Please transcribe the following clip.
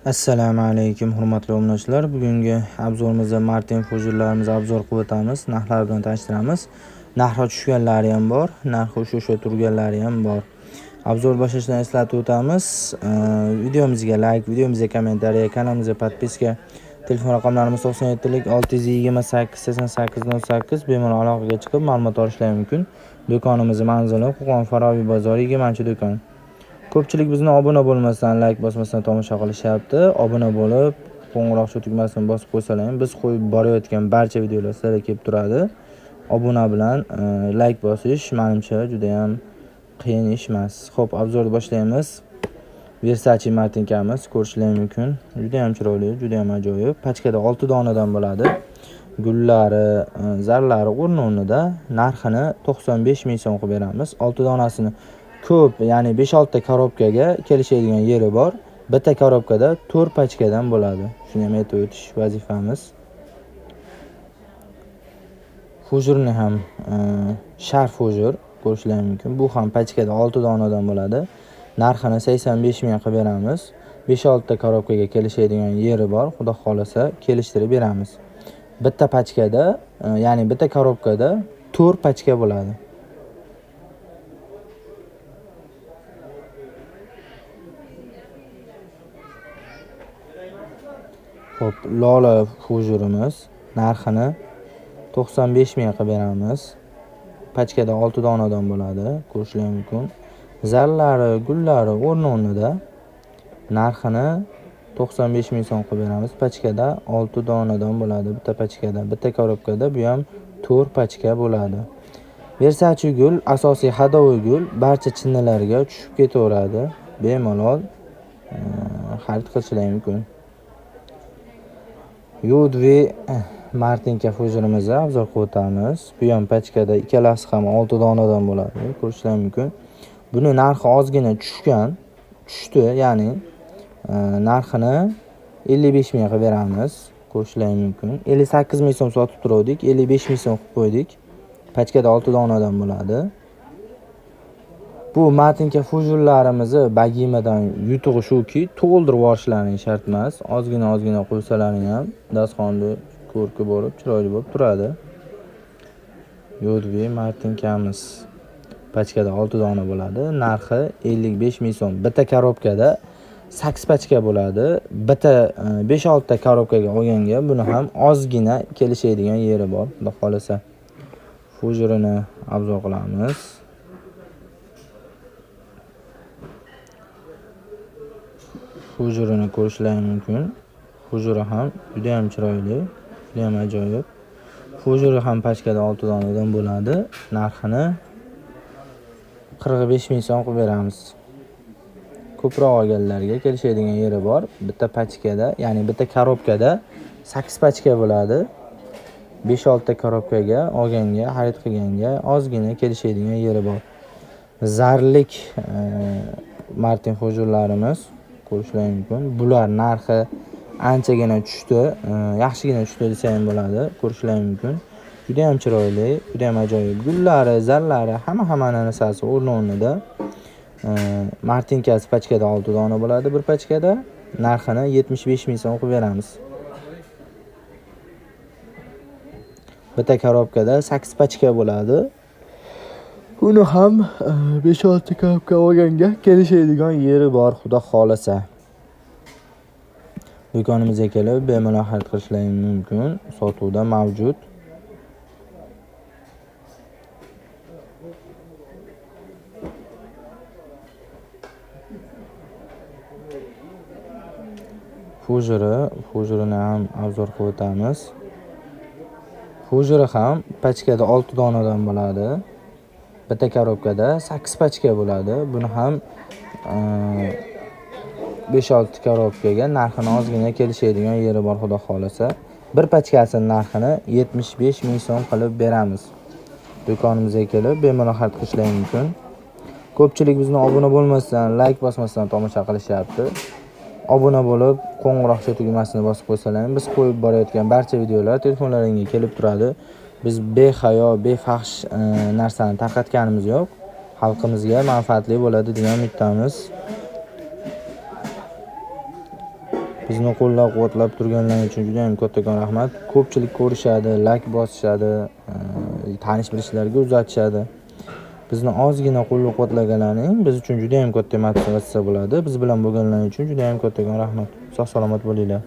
Assalomu alaykum hurmatli obunachilar. Bugungi obzorimizda Martin Fujurlarimizni obzor qilib o'tamiz. Narxlar bilan tanishtiramiz. Narxi tushganlari ham bor, narxi o'sha turganlari ham bor. Obzor boshlashdan eslatib o'tamiz. Videomizga like, videomizga kommentariya, kanalimizga podpiska, telefon raqamlarimiz 97lik 628 8808 bemalol aloqaga chiqib ma'lumot olishlari mumkin. Do'konimizning manzili Qo'qon Faroviy bozori 20-do'kon. Ko'pchilik bizni obuna bo'lmasdan, like bosmasdan tomosha qilishyapti. Obuna bo'lib, qo'ng'iroqcha tugmasini bosib qo'ysalar, biz qo'yib borayotgan barcha videolar sizlarga kelib turadi. Obuna bilan like bosish menimcha juda ham qiyin ish emas. Xo'p, obzorni boshlaymiz. Versace Martinkamiz ko'rishingiz mumkin. Juda ham chiroyli, juda ham ajoyib. Pachkada 6 donadan bo'ladi. Gullari, zarlari o'rnida. Narxini 95 ming so'm qilib beramiz. 6 donasini ko'p, ya'ni 5-6 ta korobkaga kelishadigan yeri bor. Bitta korobkada 4 pachkadan bo'ladi. Shuni ham aytib o'tish vazifamiz. Fujurni ham sharf fujur ko'rishingiz mumkin. Bu ham pachkada 6 donadan bo'ladi. Narxini 85 ming qilib beramiz. 5-6 ta korobkaga kelishadigan yeri bor. Xudo xolasa kelishtirib beramiz. Bitta pachkada, ya'ni bitta korobkada 4 pachka bo'ladi. Xo'p, lola fujurimiz narxini 95 ming qilib beramiz. Pachkada 6 donadan bo'ladi, ko'rishingiz mumkin. Zarlari, gullari o'rnida. Narxini 95 ming so'm qilib beramiz. Pachkada 6 donadan bo'ladi, bitta pachkada. Bitta korobkada bu ham 4 pachka bo'ladi. Versace gul, asosiy hadoviy gul barcha chinnilarga tushib ketaveradi. Bemalol xarid qilishingiz mumkin. Yudvi Martinka fujurimizni obzor qilib o'tamiz. Bu ham pachkada ikkalasi ham 6 donadan bo'ladi, ko'rishingiz mumkin. Buni narxi ozgina tushdi, ya'ni narxini 55 ming qilib beramiz, ko'rishingiz mumkin. 58 ming so'm sotib turdik, 55 ming so'm qilib qo'ydik. Pachkada 6 donadan bo'ladi. Bu Martinka fujurlarimizni bagimadan yutug'i shuki, to'ldirib yuborishlaring shart emas. Ozgina qo'ysalaring ham dasxonni ko'rki bo'lib, chiroyli bo'lib turadi. Yudvi Martinkamiz pachkada 6 dona bo'ladi. Narxi 55 ming so'm. Bitta korobkada 8 pachka bo'ladi. Bitta 5-6 ta korobkaga olganga buni ham ozgina kelishadigan yeri bor. Xudo xolasa fujurini obzor qilamiz. Fujurini ko'rishingiz mumkin. Fujuri ham juda ham chiroyli, juda ham ajoyib. Fujuri ham pachkada 6 donadan bo'ladi. Narxini 45 ming so'm qilib beramiz. Ko'proq olganlarga kelishadigan yeri bor. Bitta pachkada, ya'ni bitta korobkada 8 pachka bo'ladi. 5-6 ta korobkaga olganga, xarid qilganga ozgina kelishadigan yeri bor. Zarlik Martin fujurlarimiz ko'rishingiz mumkin. Bular narxi anchagina tushdi, yaxshigina tushdi desa ham bo'ladi, ko'rishingiz mumkin. Juda ham chiroyli, juda ham ajoyib. Gullari, zarlari hamma narsasi o'rnida. Martinkasi pachkada 6 dona bo'ladi bir pachkada. Narxini 75 ming so'm qilib beramiz. Bitta korobkada 8 pachka bo'ladi. Uni ham 5-6 korobka olganga kelishadigan yeri bor, xudo xolasa. Do'konimizga kelib bemalol xarid qilishlaringiz mumkin. Sotuvda mavjud. Fujurini ham obzor qilib o'tamiz. Fujuri ham pachkada 6 donadan bo'ladi. Bitta korobkada 8 pachka bo'ladi. Buni ham 5-6 korobkaga narxini ozgina kelishadigan yeri bor, xudo xolasa. Bir pachkasining narxini 75 ming so'm qilib beramiz. Do'konimizga kelib bemalol xarid qilishlaringiz mumkin. Ko'pchilik bizni obuna bo'lmasdan, like bosmasdan tomosha qilishyapti. Obuna bo'lib, qo'ng'iroqcha tugmasini bosib qo'ysalaring, biz qo'yib borayotgan barcha videolar telefonlaringizga kelib turadi. Biz behayo, befahsh narsani tarqatganimiz yo'q. Xalqimizga manfaatli bo'ladi degan umiddamiz. Bizni qo'llab-quvvatlab turganlari uchun juda ham kattakon rahmat. Ko'pchilik ko'rishadi, like bosishadi, tanish-bilishlarga uzatishadi. Bizni ozgina qo'llab-quvvatlaganlaring biz uchun juda ham katta motivatsiya bo'ladi. Biz bilan bo'lganlari uchun juda ham kattakon rahmat. Sog' salomat bo'linglar.